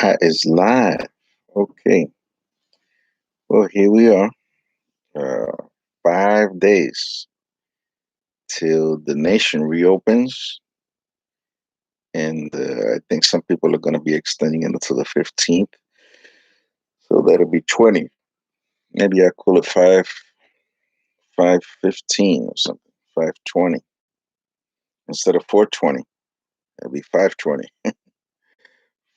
Is live. Okay. Well, here we are. 5 days till the nation reopens, and I think some people are going to be extending it until the 15th. So that'll be 20. Maybe I call it 515 or something. 520 instead of 420. It'll be 520.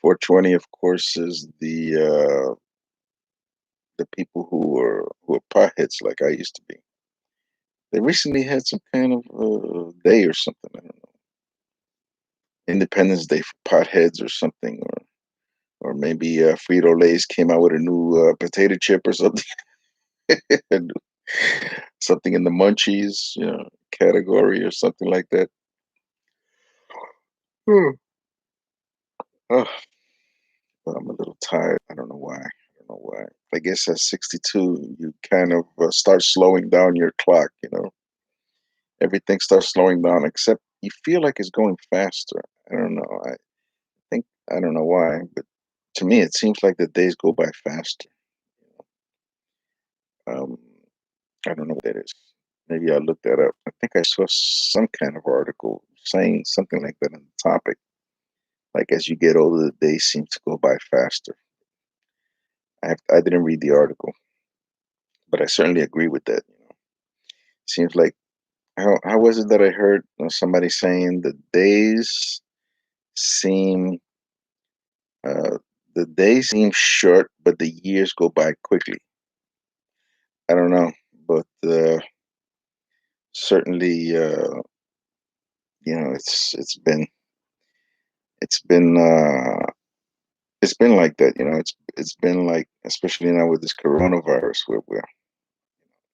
420, of course, is the people who are potheads like I used to be. They recently had some kind of day or something. I don't know, Independence Day for potheads or something, or maybe Frito Lay's came out with a new potato chip or something, something in the munchies, category or something like that. Hmm. Oh, but I'm a little tired. I don't know why. I don't know why. I guess at 62, you kind of start slowing down your clock. Everything starts slowing down, except you feel like it's going faster. I don't know. Think I don't know why, but to me, it seems like the days go by faster. Um, I don't know what that is. Maybe I'll look that up. I think I saw some kind of article saying something like that on the topic. Like as you get older, the days seem to go by faster. I didn't read the article, but I certainly agree with that. Seems like how was it that I heard somebody saying the days seem uh, the days seem short, but the years go by quickly. I don't know, but certainly, it's been it's been like that. It's been like, especially now with this coronavirus, where we're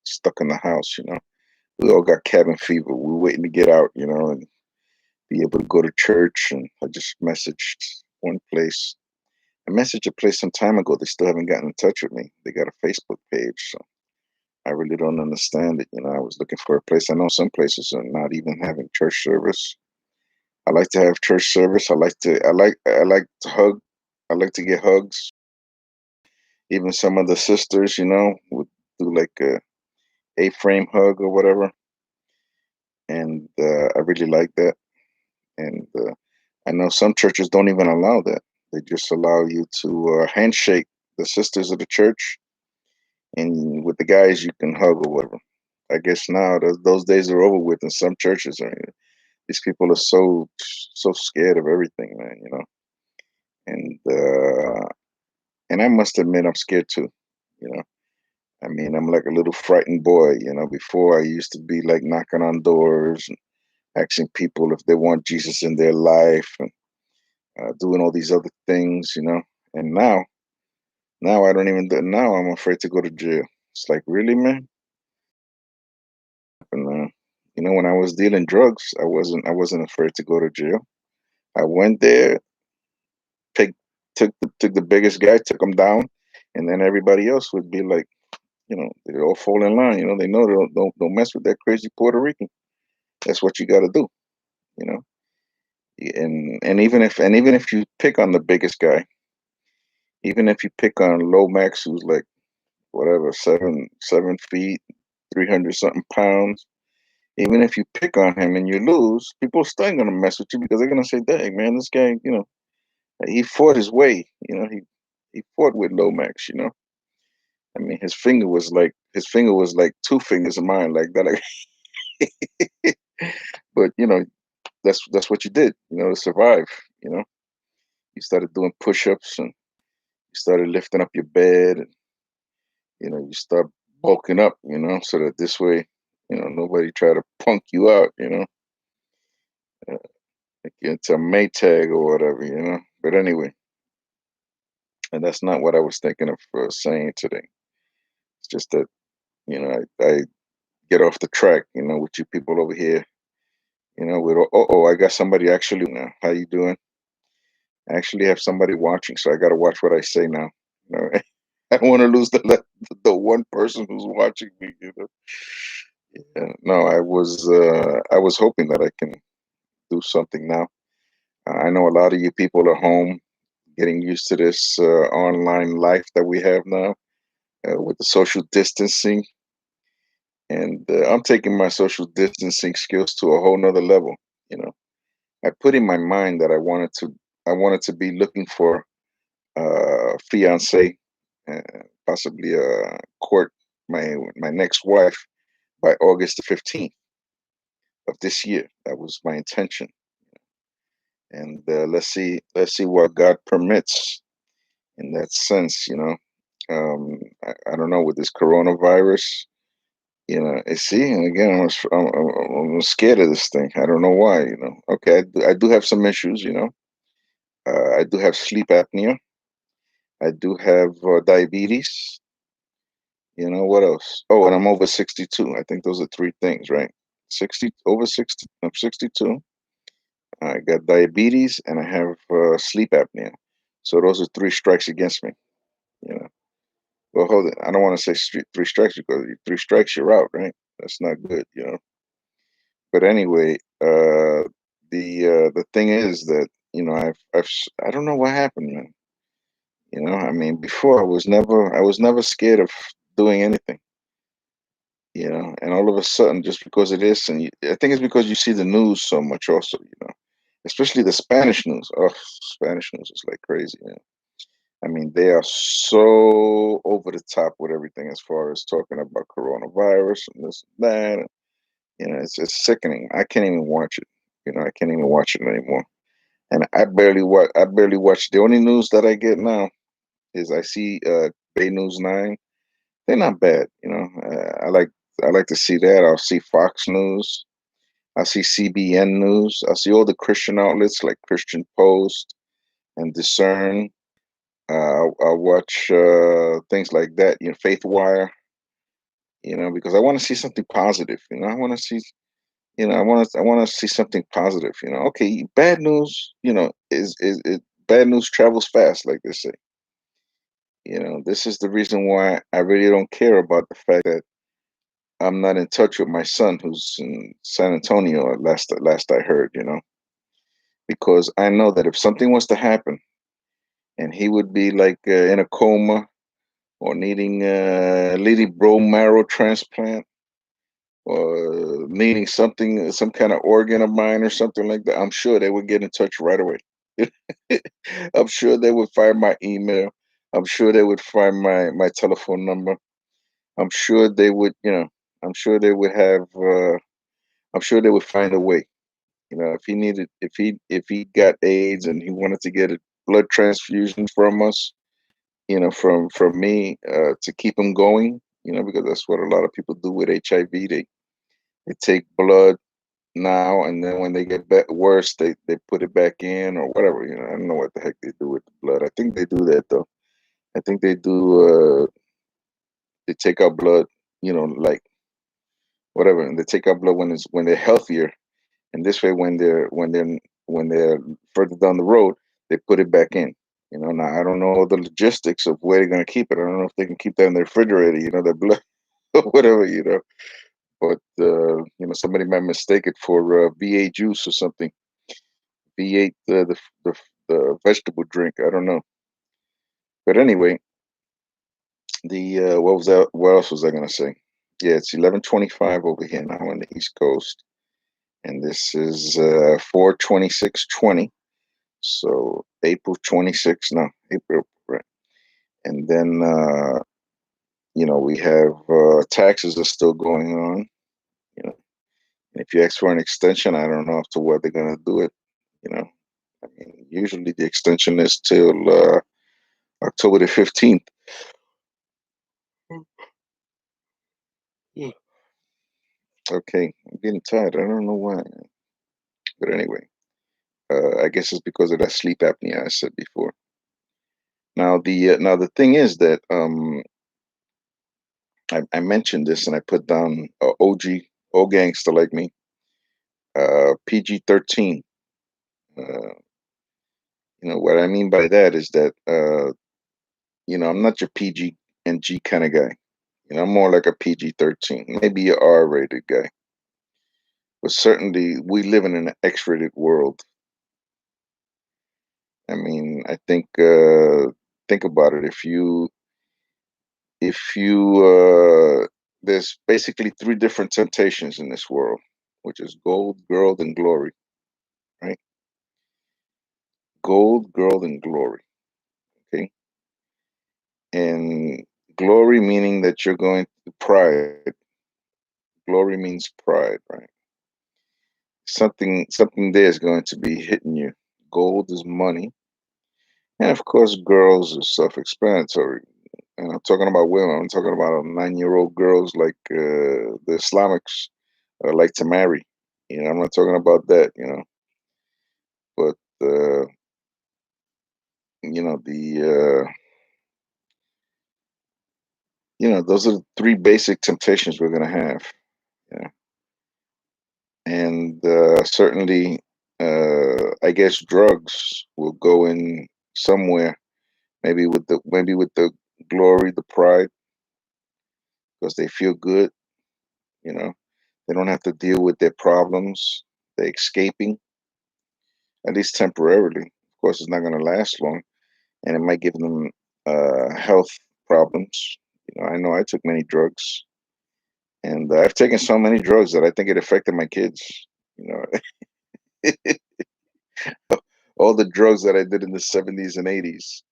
stuck in the house. We all got cabin fever. We're waiting to get out. And be able to go to church. And I just messaged one place. I messaged a place some time ago. They still haven't gotten in touch with me. They got a Facebook page, so I really don't understand it. I was looking for a place. I know some places are not even having church service. I like to have church service. I like to hug. I like to get hugs. Even some of the sisters, would do like a frame hug or whatever, and I really like that. And I know some churches don't even allow that. They just allow you to handshake the sisters of the church, and with the guys you can hug or whatever. I guess now those days are over with in some churches. These people are so scared of everything, man. And I must admit I'm scared too. You know, I mean, I'm like a little frightened boy. Before I used to be like knocking on doors and asking people if they want Jesus in their life, and doing all these other things. And now I don't even do. Now I'm afraid to go to jail. It's like, really, man. And when I was dealing drugs, I wasn't afraid to go to jail. I went there, pick, took the biggest guy, took him down, and then everybody else would be like, they all fall in line. They know don't mess with that crazy Puerto Rican. That's what you got to do. You know, and even if you pick on the biggest guy, even if you pick on Lomax, who's like whatever 7 feet, 300 something pounds, even if you pick on him and you lose, people are still gonna mess with you because they're gonna say, "Dang man, this guy, he fought his way. He fought with Lomax. I mean, his finger was like two fingers of mine, like that. But that's what you did, to survive. You know, you started doing push-ups and you started lifting up your bed, and you start bulking up. So that this way, nobody try to punk you out. Uh, like into a Maytag or whatever. But anyway, and that's not what I was thinking of saying today. It's just that I get off the track. With you people over here. With I got somebody actually now. How you doing? I actually have somebody watching, so I got to watch what I say now. I don't want to lose the one person who's watching me. Yeah, no, I was hoping that I can do something now. I know a lot of you people are home getting used to this online life that we have now with the social distancing. And I'm taking my social distancing skills to a whole nother level. You know, I put in my mind that I wanted to be looking for fiance, uh, possibly court my next wife by August the 15th of this year. That was my intention, and let's see what God permits in that sense. I don't know with this coronavirus. And see, and again, I'm scared of this thing. I don't know why. Okay, I do have some issues. I do have sleep apnea. I do have diabetes. What else? Oh, and I'm over 62. I think those are three things, right? 60 over 60. I'm 62. I got diabetes and I have sleep apnea. So those are three strikes against me. You know. Well, hold it. I don't want to say three strikes because three strikes you're out, right? That's not good. But anyway, the thing is that I don't know what happened, man. I mean, before I was never scared of doing anything. And all of a sudden, just because it is, and I think it's because you see the news so much, also, especially the Spanish news. Oh, Spanish news is like crazy. I mean, they are so over the top with everything as far as talking about coronavirus and this and that. It's sickening. I can't even watch it. I can't even watch it anymore. And I barely watch. The only news that I get now is I see Bay News 9. They're not bad. I like to see that. I'll see Fox News. I see CBN News. I see all the Christian outlets like Christian Post and Discern. I'll watch things like that. Faith Wire. Because I want to see something positive. I want to see. I want to see something positive. Okay, bad news. Is bad news travels fast, like they say. This is the reason why I really don't care about the fact that I'm not in touch with my son, who's in San Antonio. Last I heard, because I know that if something was to happen and he would be like in a coma or needing bone marrow transplant or needing some kind of organ of mine or something like that, I'm sure they would get in touch right away. I'm sure they would find my email. I'm sure they would find my telephone number. I'm sure they would, I'm sure they would have. I'm sure they would find a way. If he got AIDS and he wanted to get a blood transfusion from us, from me to keep him going, because that's what a lot of people do with HIV. They take blood now, and then when they get worse, they put it back in or whatever. I don't know what the heck they do with the blood. I think they do that though. I think they do. They take out blood, like whatever, and they take out blood when they're healthier, and this way when they're further down the road, they put it back in. Now I don't know the logistics of where they're gonna keep it. I don't know if they can keep that in the refrigerator, their blood or whatever. But somebody might mistake it for V8 juice or something. V8, the vegetable drink. I don't know. But anyway, the what was that? What else was I gonna say? Yeah, it's 11:25 over here now on the East Coast, and this is 4/26/20. So April 26th, no, April, right? And then we have taxes are still going on. You know, and if you ask for an extension, I don't know as to what they're gonna do it. You know, I mean, usually the extension is till October the 15th. Mm. Okay, I'm getting tired. I don't know why, but anyway, I guess it's because of that sleep apnea I said before. Now the thing is that I mentioned this and I put down OG, old gangster like me, PG-13. Uh, what I mean by that is that I'm not your PG and G kind of guy. I'm more like a PG-13, maybe a R-rated guy. But certainly, we live in an X-rated world, I mean, I think about it. If you there's basically three different temptations in this world, which is gold, girl, and glory, right? Gold, girl, and glory. Okay. And glory meaning that you're going to pride. Glory means pride, right? Something there is going to be hitting you. Gold is money. And of course, girls is self-explanatory. And I'm talking about women. I'm talking about 9-year-old girls like the Islamics like to marry. I'm not talking about that. But those are the three basic temptations we're gonna have. Yeah, and certainly, I guess drugs will go in somewhere. Maybe with the glory, the pride, because they feel good. You know, they don't have to deal with their problems. They're escaping, at least temporarily. Of course, it's not going to last long, and it might give them health problems. I know I took many drugs, and I've taken so many drugs that I think it affected my kids. You know, all the drugs that I did in the 70s and 80s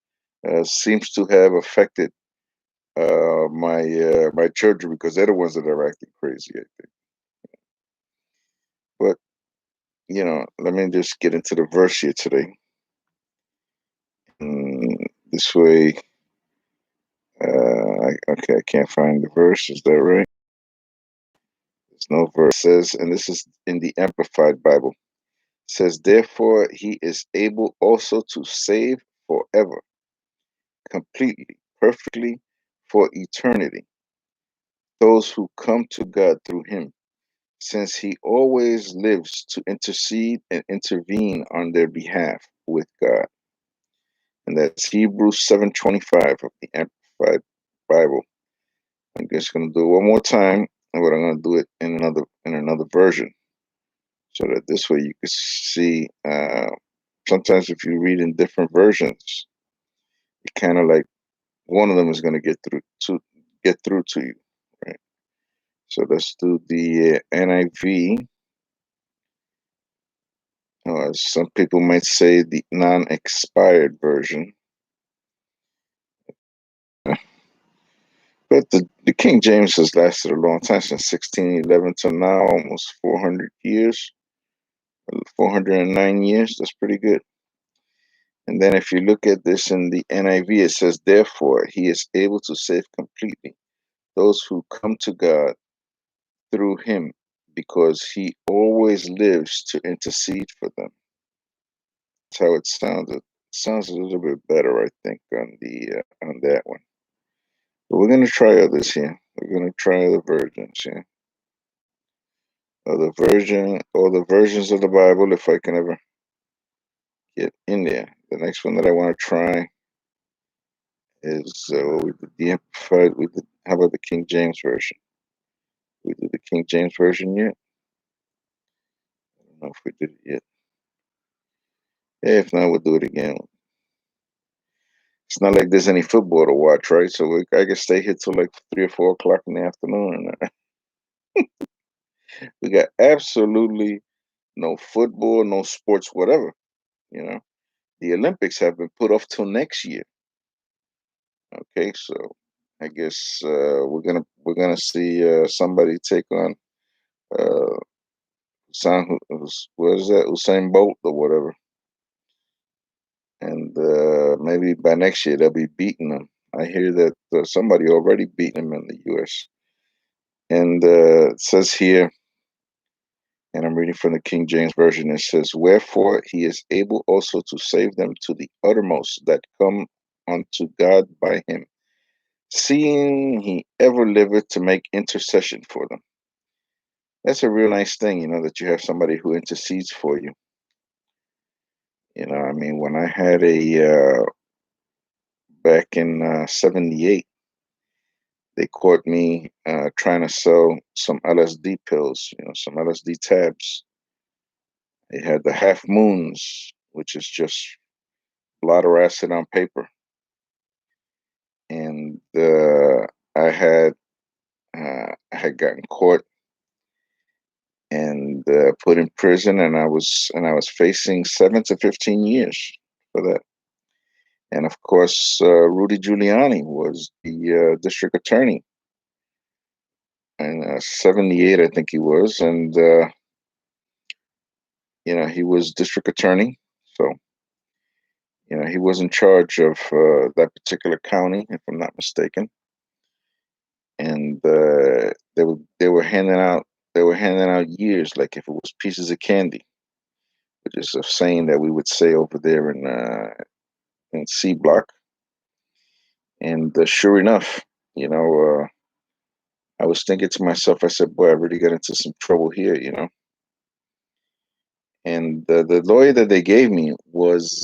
seems to have affected my children because they're the ones that are acting crazy, I think. But let me just get into the verse here today. This way, okay, I can't find the verse. Is that right? There's no verse. It says, and this is in the Amplified Bible. It says, therefore, he is able also to save forever, completely, perfectly, for eternity, those who come to God through him, since he always lives to intercede and intervene on their behalf with God. And that's Hebrews 7:25 of the Amplified Bible. I'm just going to do it one more time, but I'm going to do it in another version, so that this way you can see. Sometimes if you read in different versions, it kind of like one of them is going to get through to you, right? So let's do the NIV, or some people might say the non-expired version. But the King James has lasted a long time, since 1611 to now, almost 400 years, 409 years. That's pretty good. And then if you look at this in the NIV, it says, therefore, he is able to save completely those who come to God through him, because he always lives to intercede for them. That's how it sounded. It sounds a little bit better, I think, on that one. But we're going to try others here. We're going to try other versions here. Or the versions of the Bible, if I can ever get in there. The next one that I want to try is we did the Amplified. How about the King James version? We did the King James version yet? I don't know if we did it yet. Yeah, if not, we'll do it again. It's not like there's any football to watch, right? So I can stay here till like 3 or 4 o'clock in the afternoon. We got absolutely no football, no sports, whatever. You know, the Olympics have been put off till next year. Okay, so I guess we're gonna see somebody take on uh, what is that, Usain Bolt or whatever, and maybe by next year they'll be beating them. I hear that somebody already beat them in the U.S. And it says here, and I'm reading from the King James version. It says, "Wherefore he is able also to save them to the uttermost that come unto God by him, seeing he ever liveth to make intercession for them." That's a real nice thing, that you have somebody who intercedes for you. I mean, when I had back in '78, they caught me trying to sell some LSD pills, some LSD tabs. They had the half moons, which is just a lot of acid on paper, and I had I had gotten caught and put in prison, and I was facing 7 to 15 years for that. And of course, Rudy Giuliani was the district attorney in '78, I think he was, and he was district attorney, so he was in charge of that particular county, if I'm not mistaken. And they were handing out years like if it was pieces of candy, which is a saying that we would say over there in C Block. And sure enough, you know, I was thinking to myself, I said, "Boy, I really got into some trouble here." And the lawyer that they gave me was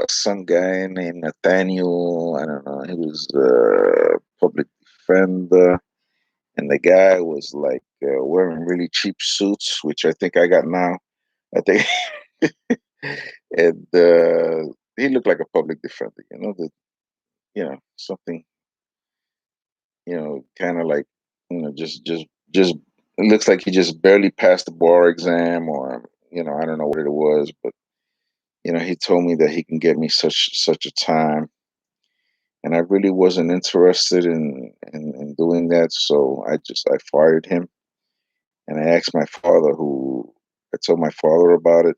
some guy named Nathaniel. I don't know. He was a public defender, and the guy was like wearing really cheap suits, which I think I got now. I think, and he looked like a public defender. Something, kind of like, just. It looks like he just barely passed the bar exam, or I don't know what it was, but he told me that he can get me such a time, and I really wasn't interested in doing that. So I fired him, and I asked my father, who I told my father about it.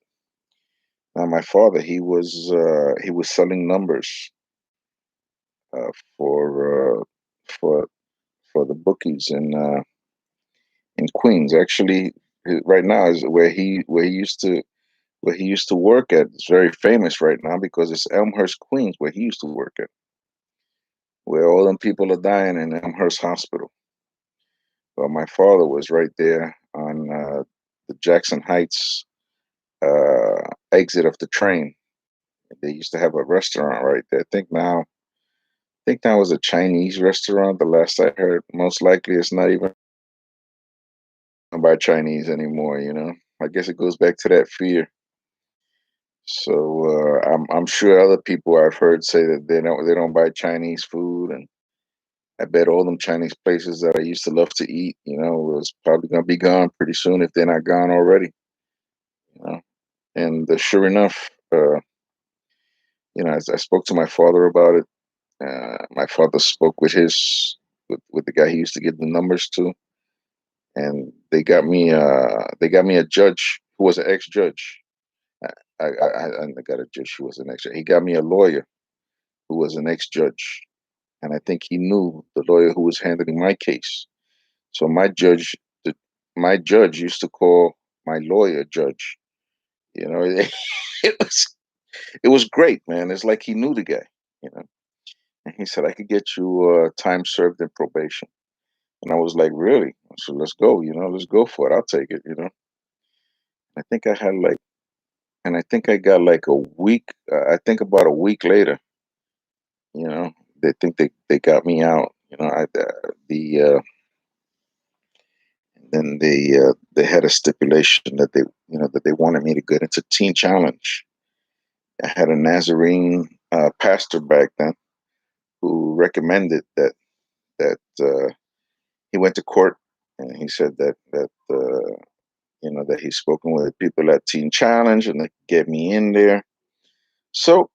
Now my father, he was selling numbers uh, for for the bookies in Queens. Actually, right now is where he used to work at. It's very famous right now because it's Elmhurst, Queens, where he used to work at, where all them people are dying in Elmhurst Hospital. Well, my father was right there on the Jackson Heights exit of the train. They used to have a restaurant right there. I think now was a Chinese restaurant. The last I heard, most likely it's not even by Chinese anymore. I guess it goes back to that fear. So I'm sure other people I've heard say that they don't buy Chinese food, and I bet all them Chinese places that I used to love to eat, was probably gonna be gone pretty soon if they're not gone already. You know, and sure enough, as I spoke to my father about it, my father spoke with the guy he used to give the numbers to, and they got me a judge who was an ex-judge. I got a judge who was an ex. He got me a lawyer who was an ex-judge, and I think he knew the lawyer who was handling my case. So my judge used to call my lawyer judge. It was great, man. It's like he knew the guy. You know, and he said I could get you time served in probation, and I was like, really? So let's go. Let's go for it. I'll take it. I think I had like, and I think I got like a week. I think about a week later, you know, they think they got me out. Then they had a stipulation that they wanted me to get into Teen Challenge. I had a Nazarene pastor back then who recommended that he went to court, and he said that he's spoken with people at Teen Challenge and they could get me in there. So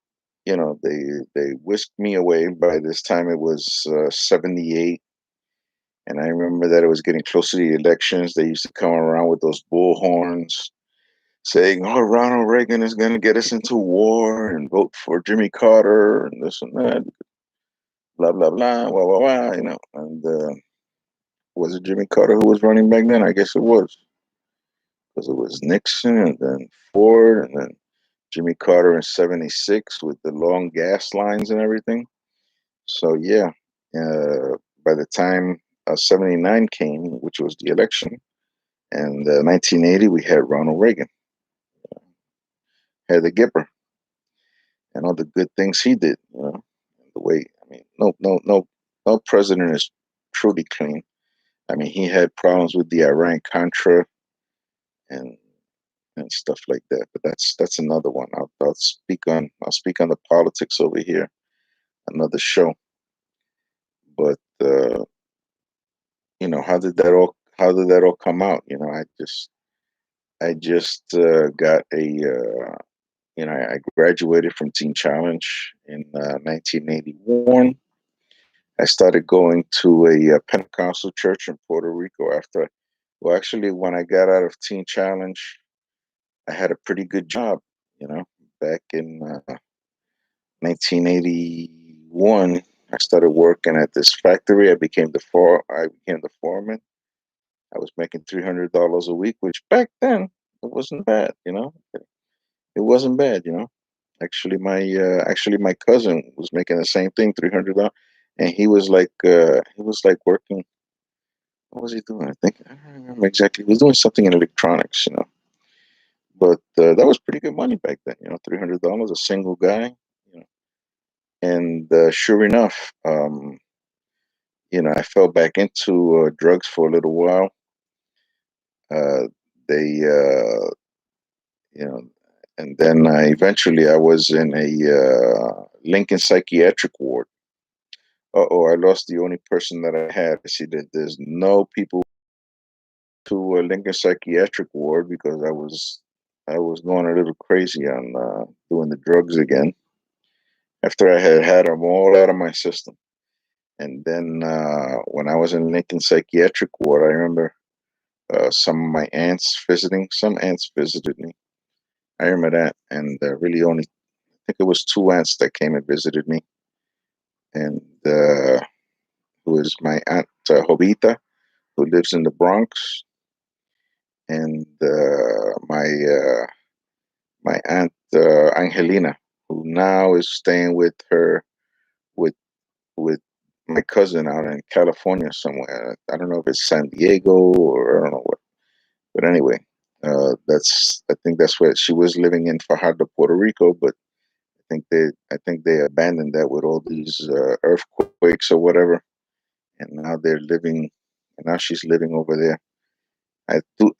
they whisked me away. By this time it was '78. And I remember that it was getting close to the elections. They used to come around with those bullhorns saying, "Oh, Ronald Reagan is going to get us into war, and vote for Jimmy Carter," and this and that, blah, blah, blah, blah, blah, blah, And was it Jimmy Carter who was running back then? I guess it was, because it was Nixon and then Ford and then Jimmy Carter in '76 with the long gas lines and everything. So, yeah, by the time '79 came, which was the election, and 1980, we had Ronald Reagan, had the Gipper, and all the good things he did. The way, I mean, no president is truly clean. I mean, he had problems with the Iran Contra, and and stuff like that. But that's another one. I'll speak on the politics over here, another show. But how did that all come out? I just got I graduated from Teen Challenge in 1981. I started going to a Pentecostal church in Puerto Rico well, actually, when I got out of Teen Challenge, I had a pretty good job, you know, back in 1981. I started working at this factory. I became the foreman. I was making $300 a week, which back then it wasn't bad, It wasn't bad, Actually, my cousin was making the same thing, $300, and he was like working. What was he doing? I don't remember exactly. He was doing something in electronics. But that was pretty good money back then, $300, a single guy, you know. And sure enough, I fell back into drugs for a little while. Uh, they, you know, and then eventually I was in a Lincoln psychiatric ward. Oh, I lost the only person that I had. I see that there's no people to Lincoln psychiatric ward because I was going a little crazy on doing the drugs again after I had them all out of my system. And then when I was in Lincoln Psychiatric Ward, I remember some aunts visited me. I remember that. And really only, I think it was two aunts that came and visited me. And who is my aunt Jovita, who lives in the Bronx, and my aunt Angelina, who now is staying with with my cousin out in California somewhere. I don't know if it's San Diego or I don't know what. But anyway, I think that's where she was living in Fajardo, Puerto Rico. But I think they abandoned that with all these earthquakes or whatever, and now they're living, and now she's living over there.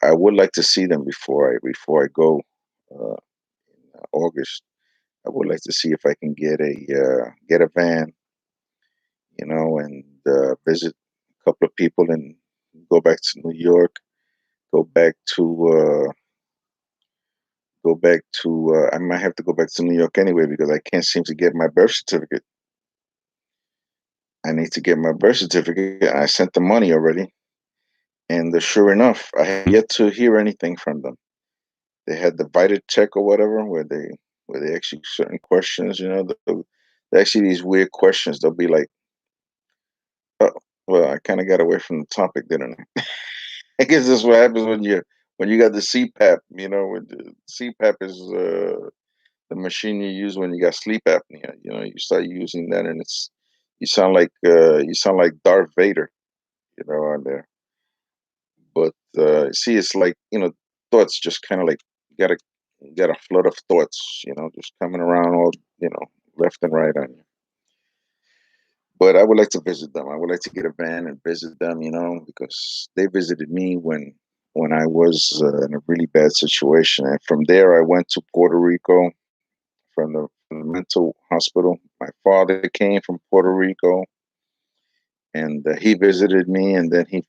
I would like to see them before I go in August. I would like to see if I can get a van, and visit a couple of people and go back to New York, go back to I might have to go back to New York anyway because I can't seem to get my birth certificate. I need to get my birth certificate. I sent the money already, and sure enough, I have yet to hear anything from them. They had the Vita check or whatever, where they actually certain questions, they actually these weird questions. They'll be like, oh, well, I kind of got away from the topic, didn't I? I guess that's what happens when you got the CPAP. When the CPAP is the machine you use when you got sleep apnea. You start using that, and you sound like Darth Vader, on there. But see, it's like thoughts just kind of like get a flood of thoughts, just coming around all left and right on you. But I would like to visit them. I would like to get a van and visit them, because they visited me when I was in a really bad situation, and from there I went to Puerto Rico from the mental hospital. My father came from Puerto Rico, and he visited me, and then he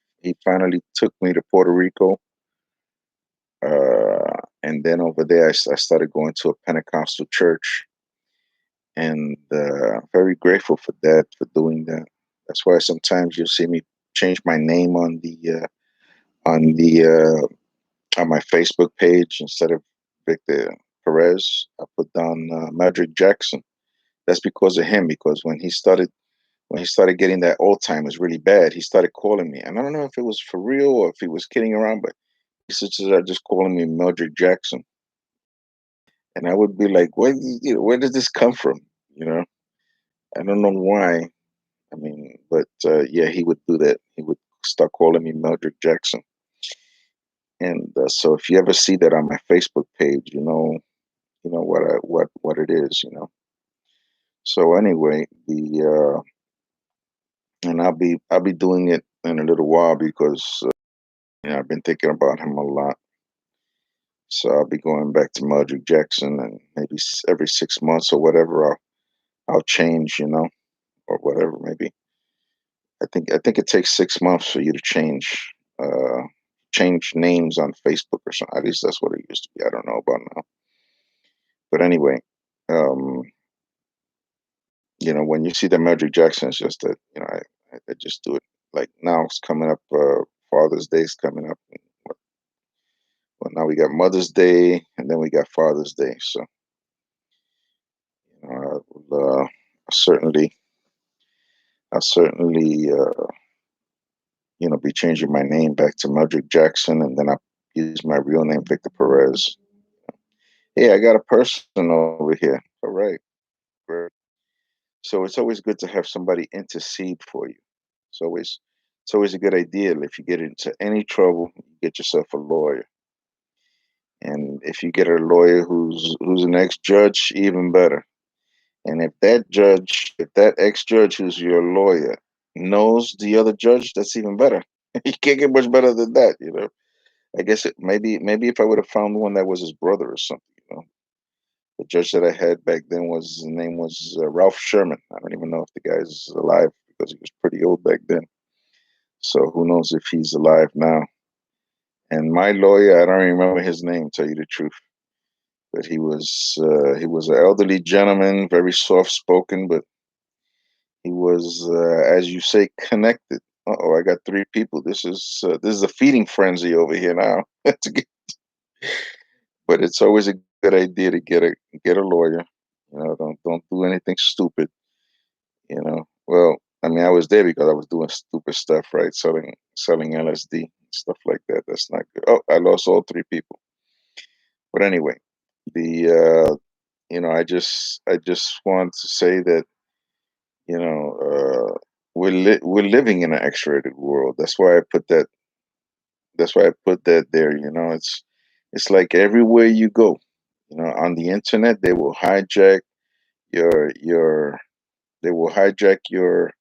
finally took me to Puerto Rico. And then over there, I started going to a Pentecostal church, and very grateful for that, for doing that. That's why sometimes you'll see me change my name on the on my Facebook page. Instead of Victor Perez, I put down Madrid Jackson. That's because of him. Because when he started getting that Alzheimer's really bad, he started calling me, and I don't know if it was for real or if he was kidding around, but he started just calling me Mildred Jackson, and I would be like, where did this come from? You know, I don't know why. I mean, but yeah, he would do that. He would start calling me Mildred Jackson, and so if you ever see that on my Facebook page, you know what it is. So anyway, the and I'll be doing it in a little while because I've been thinking about him a lot. So I'll be going back to Mildred Jackson, and maybe every 6 months or whatever, I'll change, or whatever. Maybe I think it takes 6 months for you to change names on Facebook or something. At least that's what it used to be. I don't know about now. But anyway, um, when you see the Mildred Jackson, it's just that I just do it. Like now it's coming up. Father's Day's coming up. Well, now we got Mother's Day, and then we got Father's Day. So I will certainly, I certainly be changing my name back to Mildred Jackson, and then I use my real name, Victor Perez. Hey, I got a person over here. All right, great. So it's always good to have somebody intercede for you. It's always, it's always a good idea. If you get into any trouble, you get yourself a lawyer, and if you get a lawyer who's an ex-judge, even better. And if that ex-judge who's your lawyer knows the other judge, that's even better. You can't get much better than that. I guess maybe if I would have found one that was his brother or something. The judge that I had back then his name was Ralph Sherman. I don't even know if the guy's alive because he was pretty old back then. So who knows if he's alive now? And my lawyer, I don't remember his name, tell you the truth, but he was an elderly gentleman, very soft spoken, but he was, as you say, connected. Oh, I got three people. This is a feeding frenzy over here now. But it's always a good idea to get a lawyer. Don't do anything stupid. Well, I mean, I was there because I was doing stupid stuff, right? Selling LSD, stuff like that. That's not good. Oh, I lost all three people. But anyway, the I just want to say that you know we're living in an X-rated world. That's why I put that there. It's like everywhere you go, on the internet, your your they will hijack your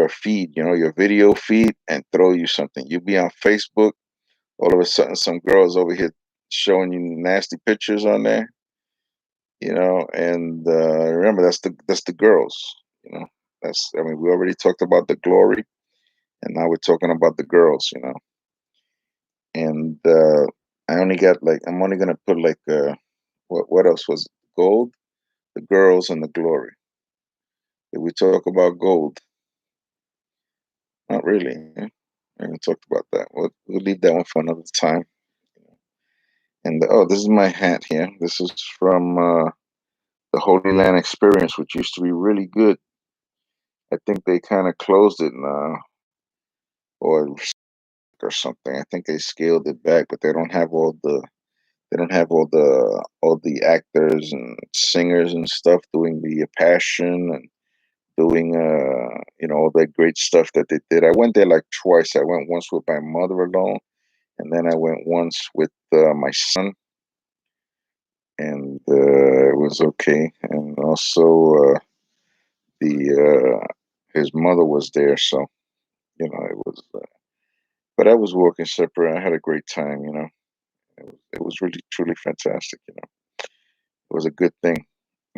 feed, your video feed, and throw you something. You be on Facebook, all of a sudden some girls over here showing you nasty pictures on there, and remember, that's the girls. you know that's, I mean, we already talked about the glory, and now we're talking about the girls. And I'm only gonna put like what else was it? Gold, the girls, and the glory. Did we talk about gold? Not really. Yeah. We haven't talked about that. We'll leave that one for another time. And oh, this is my hat here. This is from the Holy Land Experience, which used to be really good. I think they kind of closed it now, or something. I think they scaled it back, but they don't have all the actors and singers and stuff doing the passion and doing all that great stuff that they did. I went there like twice. I went once with my mother alone, and then I went once with my son, and it was okay. And also the his mother was there, so it was. But I was working separate. I had a great time. It was really truly fantastic. It was a good thing.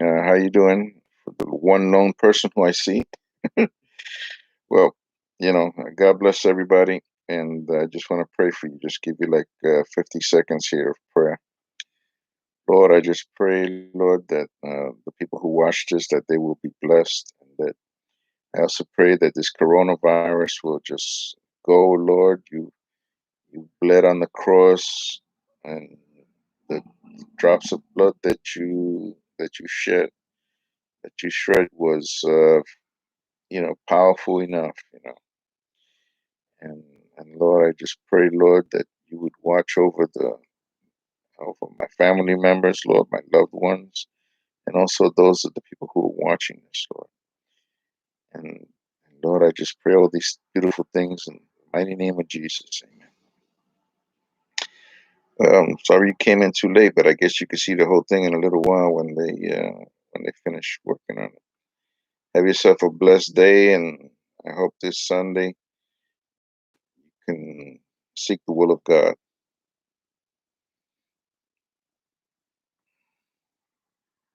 How you doing? For the one known person who I see. Well, God bless everybody, and I just want to pray for you. Just give you like 50 seconds here of prayer. Lord, I just pray, Lord, that the people who watch this, that they will be blessed, and that I also pray that this coronavirus will just go, Lord. You bled on the cross, and the drops of blood that you shed was powerful enough. And Lord, I just pray, Lord, that you would watch over my family members, Lord, my loved ones, and also those of the people who are watching this, Lord. And Lord, I just pray all these beautiful things in the mighty name of Jesus. Amen. Sorry you came in too late, but I guess you could see the whole thing in a little while when they finish working on it. Have yourself a blessed day, and I hope this Sunday you can seek the will of God.